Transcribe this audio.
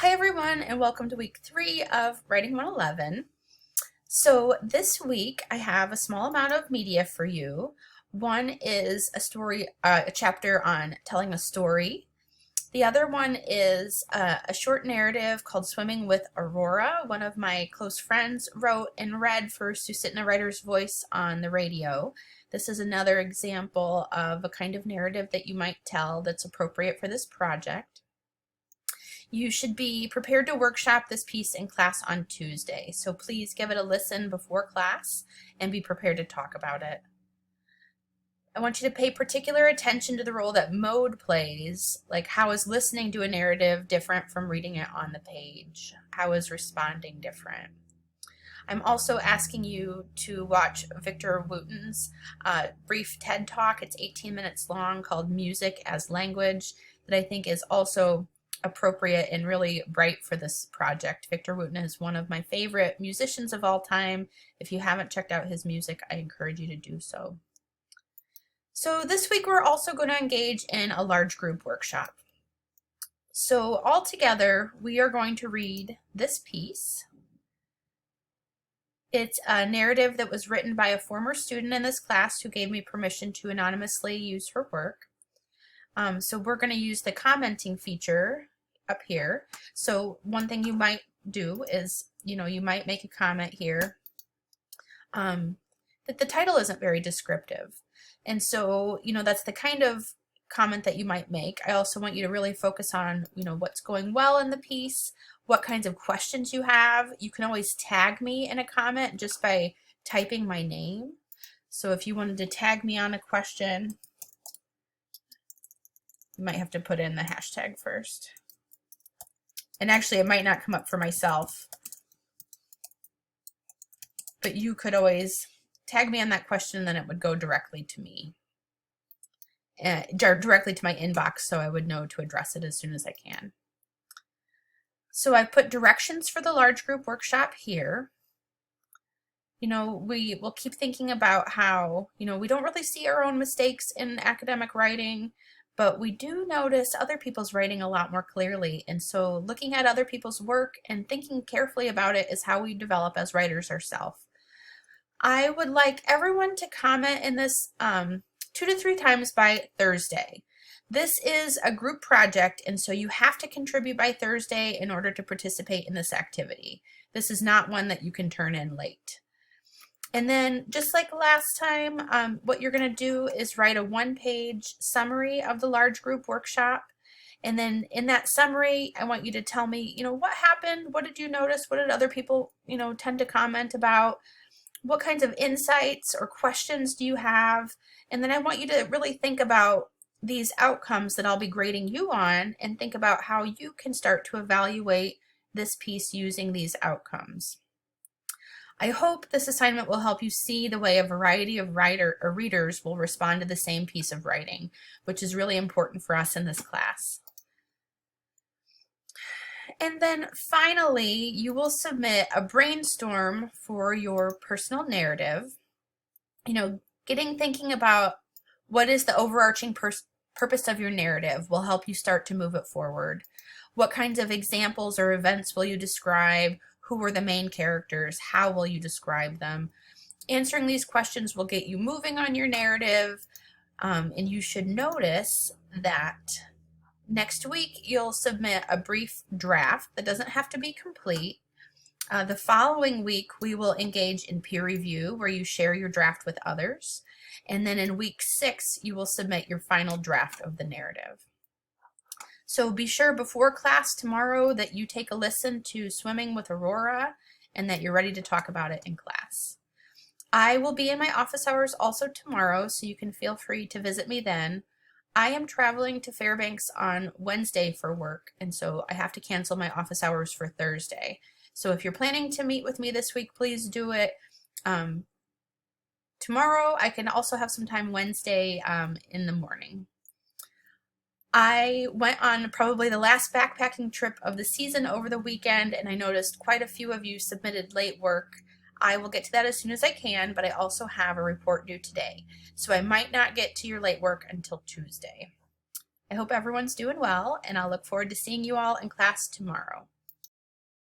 Hi everyone, and welcome to week 3 of Writing 111. So this week I have a small amount of media for you. One is a chapter on telling a story. The other one is a short narrative called Swimming with Aurora. One of my close friends wrote and read first to sit in a writer's voice on the radio. This is another example of a kind of narrative that you might tell that's appropriate for this project. You should be prepared to workshop this piece in class on Tuesday, so please give it a listen before class and be prepared to talk about it. I want you to pay particular attention to the role that mode plays, like how is listening to a narrative different from reading it on the page? How is responding different? I'm also asking you to watch Victor Wooten's brief TED Talk. It's 18 minutes long, called Music as Language, that I think is also appropriate and really bright for this project. Victor Wooten is one of my favorite musicians of all time. If you haven't checked out his music, I encourage you to do so. So this week we're also going to engage in a large group workshop. So all together we are going to read this piece. It's a narrative that was written by a former student in this class who gave me permission to anonymously use her work. So we're going to use the commenting feature up here. So one thing you might do is, you might make a comment here that the title isn't very descriptive. And so, that's the kind of comment that you might make. I also want you to really focus on, what's going well in the piece, what kinds of questions you have. You can always tag me in a comment just by typing my name. So if you wanted to tag me on a question, you might have to put in the hashtag first. And actually, it might not come up for myself, but you could always tag me on that question, and then it would go directly to me, directly to my inbox, so I would know to address it as soon as I can. So I've put directions for the large group workshop here. We will keep thinking about how, we don't really see our own mistakes in academic writing, but we do notice other people's writing a lot more clearly. And so looking at other people's work and thinking carefully about it is how we develop as writers ourselves. I would like everyone to comment in this 2 to 3 times by Thursday. This is a group project, and so you have to contribute by Thursday in order to participate in this activity. This is not one that you can turn in late. And then just like last time, what you're going to do is write a 1-page summary of the large group workshop. And then in that summary, I want you to tell me, what happened? What did you notice? What did other people, tend to comment about? What kinds of insights or questions do you have? And then I want you to really think about these outcomes that I'll be grading you on, and think about how you can start to evaluate this piece using these outcomes. I hope this assignment will help you see the way a variety of readers will respond to the same piece of writing, which is really important for us in this class. And then finally, you will submit a brainstorm for your personal narrative. Thinking about what is the overarching purpose of your narrative will help you start to move it forward. What kinds of examples or events will you describe? Who were the main characters? How will you describe them? Answering these questions will get you moving on your narrative, and you should notice that next week you'll submit a brief draft that doesn't have to be complete. The following week we will engage in peer review, where you share your draft with others. And then in week 6 you will submit your final draft of the narrative. So be sure before class tomorrow that you take a listen to Swimming with Aurora and that you're ready to talk about it in class. I will be in my office hours also tomorrow, so you can feel free to visit me then. I am traveling to Fairbanks on Wednesday for work, and so I have to cancel my office hours for Thursday. So if you're planning to meet with me this week, please do it tomorrow. I can also have some time Wednesday in the morning. I went on probably the last backpacking trip of the season over the weekend, and I noticed quite a few of you submitted late work. I will get to that as soon as I can, but I also have a report due today, so I might not get to your late work until Tuesday. I hope everyone's doing well, and I'll look forward to seeing you all in class tomorrow.